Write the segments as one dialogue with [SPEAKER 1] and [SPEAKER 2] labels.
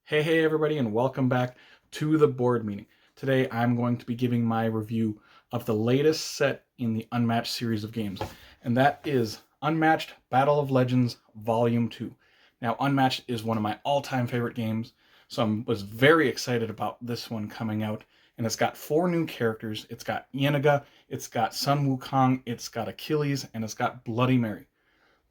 [SPEAKER 1] Hey everybody, and welcome back to the board meeting. Today I'm going to be giving my review of the latest set in the Unmatched series of games, and that is Unmatched Battle of Legends Volume 2. Now, Unmatched is one of my all-time favorite games, so I was very excited about this one coming out, and it's got 4 new characters. It's got Yennenga, it's got Sun Wukong, it's got Achilles, and it's got Bloody Mary.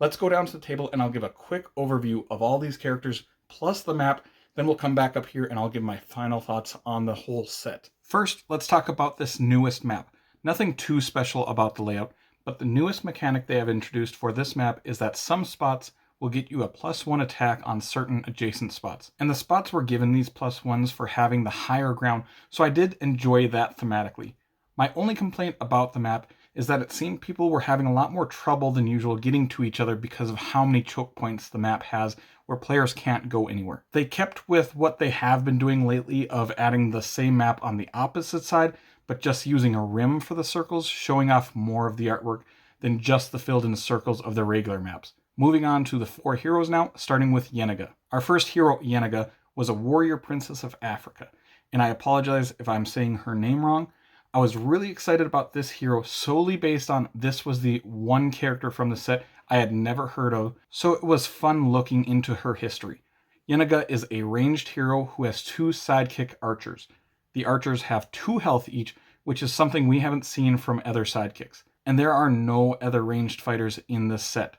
[SPEAKER 1] Let's go down to the table and I'll give a quick overview of all these characters plus the map. Then we'll come back up here and I'll give my final thoughts on the whole set. First, let's talk about this newest map. Nothing too special about the layout, but the newest mechanic they have introduced for this map is that some spots will get you a +1 attack on certain adjacent spots. And the spots were given these +1s for having the higher ground, so I did enjoy that thematically. My only complaint about the map is that it seemed people were having a lot more trouble than usual getting to each other because of how many choke points the map has where players can't go anywhere. They kept with what they have been doing lately of adding the same map on the opposite side, but just using a rim for the circles, showing off more of the artwork than just the filled in circles of the regular maps. Moving on to the 4 heroes now, starting with Yennenga. Our first hero, Yennenga, was a warrior princess of Africa, and I apologize if I'm saying her name wrong. I was really excited about this hero solely based on this was the one character from the set I had never heard of, so it was fun looking into her history. Yennenga is a ranged hero who has 2 sidekick archers. The archers have 2 health each, which is something we haven't seen from other sidekicks. And there are no other ranged fighters in this set.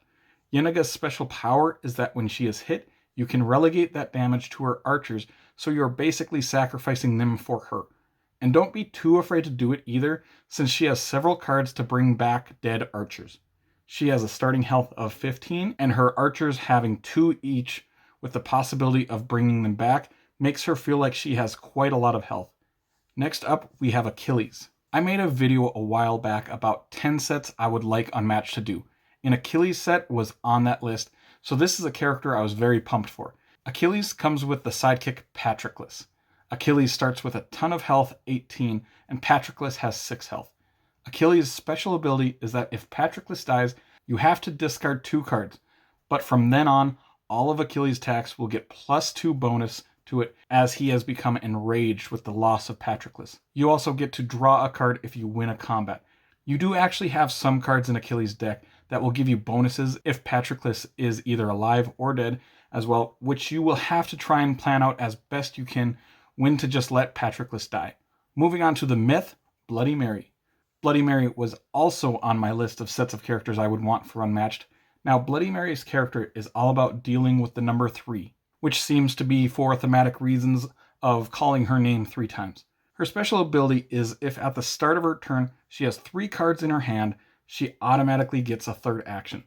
[SPEAKER 1] Yennenga's special power is that when she is hit, you can relegate that damage to her archers, so you're basically sacrificing them for her. And don't be too afraid to do it either, since she has several cards to bring back dead archers. She has a starting health of 15, and her archers having 2 each with the possibility of bringing them back makes her feel like she has quite a lot of health. Next up, we have Achilles. I made a video a while back about 10 sets I would like Unmatched to do. An Achilles set was on that list, so this is a character I was very pumped for. Achilles comes with the sidekick Patroclus. Achilles starts with a ton of health, 18, and Patroclus has 6 health. Achilles' special ability is that if Patroclus dies, you have to discard 2 cards, but from then on, all of Achilles' attacks will get +2 bonus to it as he has become enraged with the loss of Patroclus. You also get to draw a card if you win a combat. You do actually have some cards in Achilles' deck that will give you bonuses if Patroclus is either alive or dead as well, which you will have to try and plan out as best you can when to just let Patroclus die. Moving on to the myth, Bloody Mary. Bloody Mary was also on my list of sets of characters I would want for Unmatched. Now, Bloody Mary's character is all about dealing with the number 3, which seems to be for thematic reasons of calling her name 3 times. Her special ability is if at the start of her turn she has 3 cards in her hand, she automatically gets a 3rd action.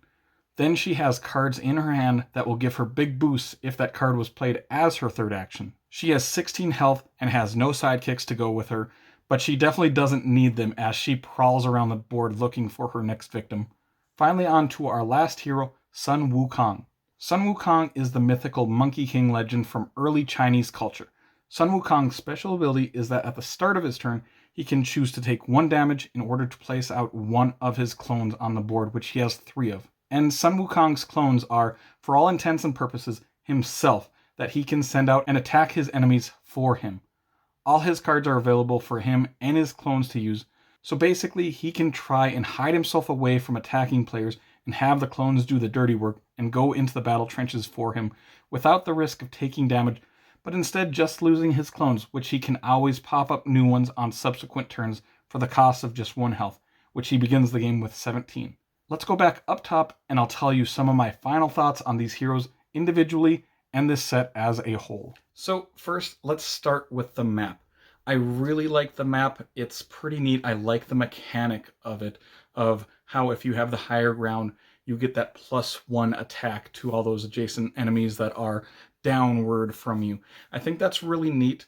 [SPEAKER 1] Then she has cards in her hand that will give her big boosts if that card was played as her 3rd action. She has 16 health and has no sidekicks to go with her, but she definitely doesn't need them as she prowls around the board looking for her next victim. Finally, on to our last hero, Sun Wukong. Sun Wukong is the mythical Monkey King legend from early Chinese culture. Sun Wukong's special ability is that at the start of his turn, he can choose to take 1 damage in order to place out 1 of his clones on the board, which he has 3 of. And Sun Wukong's clones are, for all intents and purposes, himself, that he can send out and attack his enemies for him. All his cards are available for him and his clones to use, so basically he can try and hide himself away from attacking players and have the clones do the dirty work and go into the battle trenches for him without the risk of taking damage, but instead just losing his clones, which he can always pop up new ones on subsequent turns for the cost of just 1 health, which he begins the game with 17. Let's go back up top and I'll tell you some of my final thoughts on these heroes individually and this set as a whole. So first, let's start with the map. I really like the map. It's pretty neat. I like the mechanic of it, of how if you have the higher ground, you get that +1 attack to all those adjacent enemies that are downward from you. I think that's really neat.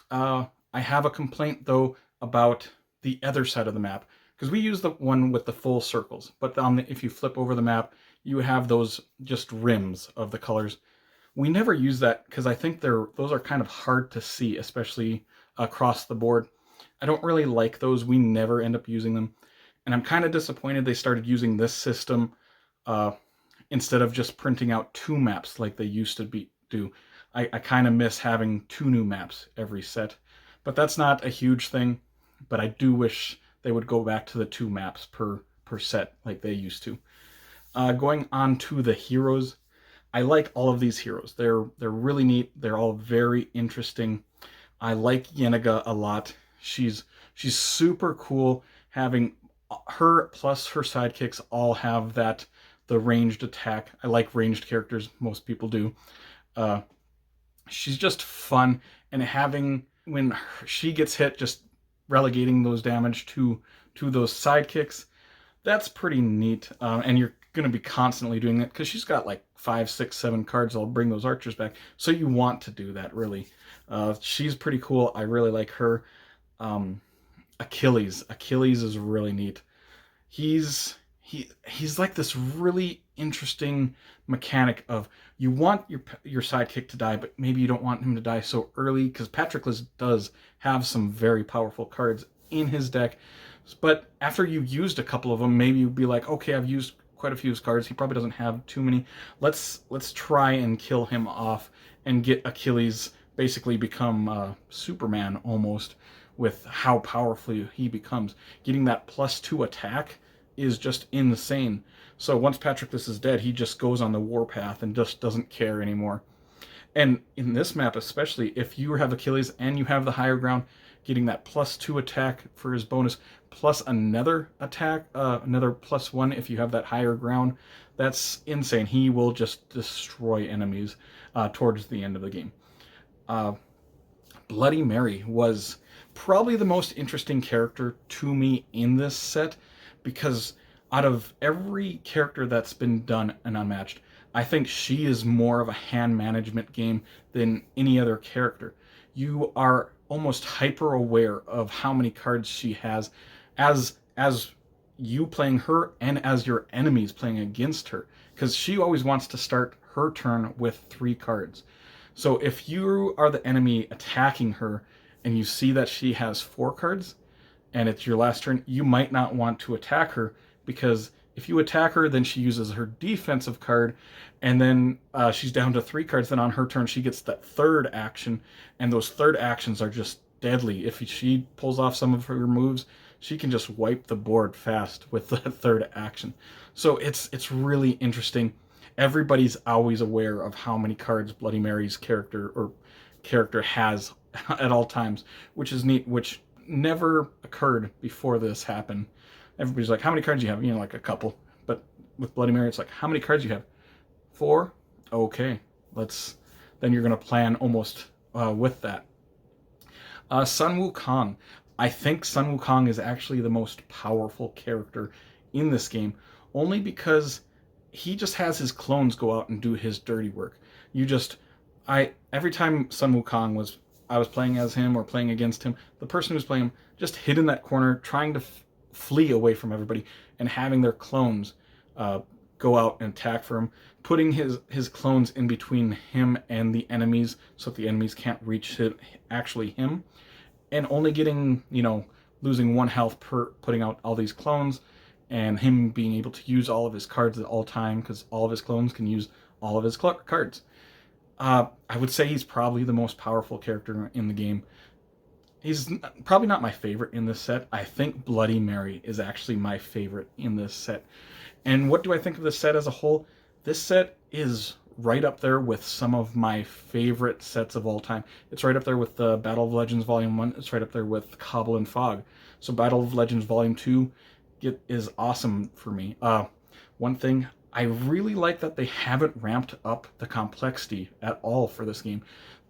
[SPEAKER 1] I have a complaint though about the other side of the map, because we use the one with the full circles, but if you flip over the map, you have those just rims of the colors. We never use that because I think those are kind of hard to see, especially across the board. I don't really like those. We never end up using them. And I'm kind of disappointed they started using this system instead of just printing out 2 maps like they used to do. I kind of miss having 2 new maps every set, but that's not a huge thing. But I do wish they would go back to the 2 maps per set like they used to. Going on to the heroes, I like all of these heroes. They're really neat. They're all very interesting. I like Yennenga a lot. She's super cool. Having her plus her sidekicks all have the ranged attack. I like ranged characters. Most people do. Uh, she's just fun, and having when she gets hit, just relegating those damage to those sidekicks. That's pretty neat. And you're going to be constantly doing that because she's got like 5, 6, 7 cards that'll bring those archers back. So you want to do that, really. She's pretty cool. I really like her. Um, Achilles. Achilles is really neat. He's like this really interesting mechanic of you want your sidekick to die, but maybe you don't want him to die so early because Patroclus does have some very powerful cards in his deck. But after you used a couple of them, maybe you'd be like, okay, I've used quite a few of his cards. He probably doesn't have too many. Let's try and kill him off and get Achilles basically become Superman almost with how powerful he becomes. Getting that +2 attack is just insane. So once Patroclus is dead, he just goes on the warpath and just doesn't care anymore. And in this map especially, if you have Achilles and you have the higher ground, getting that +2 attack for his bonus, plus another attack, another +1 if you have that higher ground, that's insane. He will just destroy enemies towards the end of the game. Bloody Mary was probably the most interesting character to me in this set because out of every character that's been done in Unmatched, I think she is more of a hand management game than any other character. You are almost hyper aware of how many cards she has as you playing her and as your enemies playing against her, because she always wants to start her turn with 3 cards. So if you are the enemy attacking her and you see that she has 4 cards and it's your last turn, you might not want to attack her because if you attack her, then she uses her defensive card, and then she's down to 3 cards. Then on her turn, she gets that 3rd action, and those 3rd actions are just deadly. If she pulls off some of her moves, she can just wipe the board fast with the 3rd action. So it's really interesting. Everybody's always aware of how many cards Bloody Mary's character has at all times, which is neat, which never occurred before this happened. Everybody's like, how many cards do you have? You know, like a couple. But with Bloody Mary, it's like, how many cards do you have? 4? Okay. Then you're going to plan almost with that. Sun Wukong. I think Sun Wukong is actually the most powerful character in this game, only because he just has his clones go out and do his dirty work. Every time Sun Wukong I was playing as him or playing against him, the person who was playing him just hid in that corner trying to flee away from everybody and having their clones go out and attack for him, putting his clones in between him and the enemies so that the enemies can't reach actually him, and only getting, losing 1 health per putting out all these clones, and him being able to use all of his cards at all time because all of his clones can use all of his cards. I would say he's probably the most powerful character in the game. He's probably not my favorite in this set. I think Bloody Mary is actually my favorite in this set. And what do I think of the set as a whole? This set is right up there with some of my favorite sets of all time. It's right up there with the Battle of Legends Volume 1. It's right up there with Cobble and Fog. So Battle of Legends Volume 2 is awesome for me. One thing, I really like that they haven't ramped up the complexity at all for this game.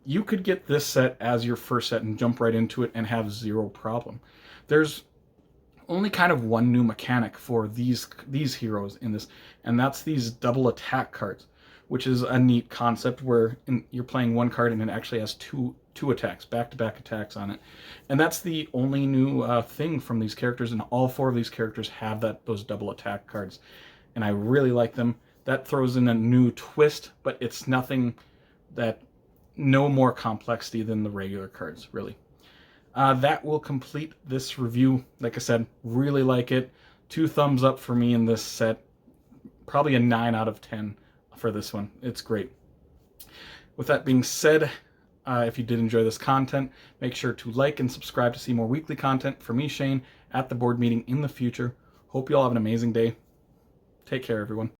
[SPEAKER 1] You could get this set as your first set and jump right into it and have 0 problem. There's only kind of 1 new mechanic for these heroes in this, and that's these double attack cards, which is a neat concept where you're playing 1 card and it actually has two attacks, back-to-back attacks on it. And that's the only new thing from these characters, and all 4 of these characters have those double attack cards. And I really like them. That throws in a new twist, but it's no more complexity than the regular cards, really. That will complete this review. Like I said, really like it. 2 thumbs up for me in this set. Probably a 9 out of 10 for this one. It's great. With that being said, if you did enjoy this content, make sure to like and subscribe to see more weekly content from me, Shane, at the board meeting in the future. Hope you all have an amazing day. Take care, everyone.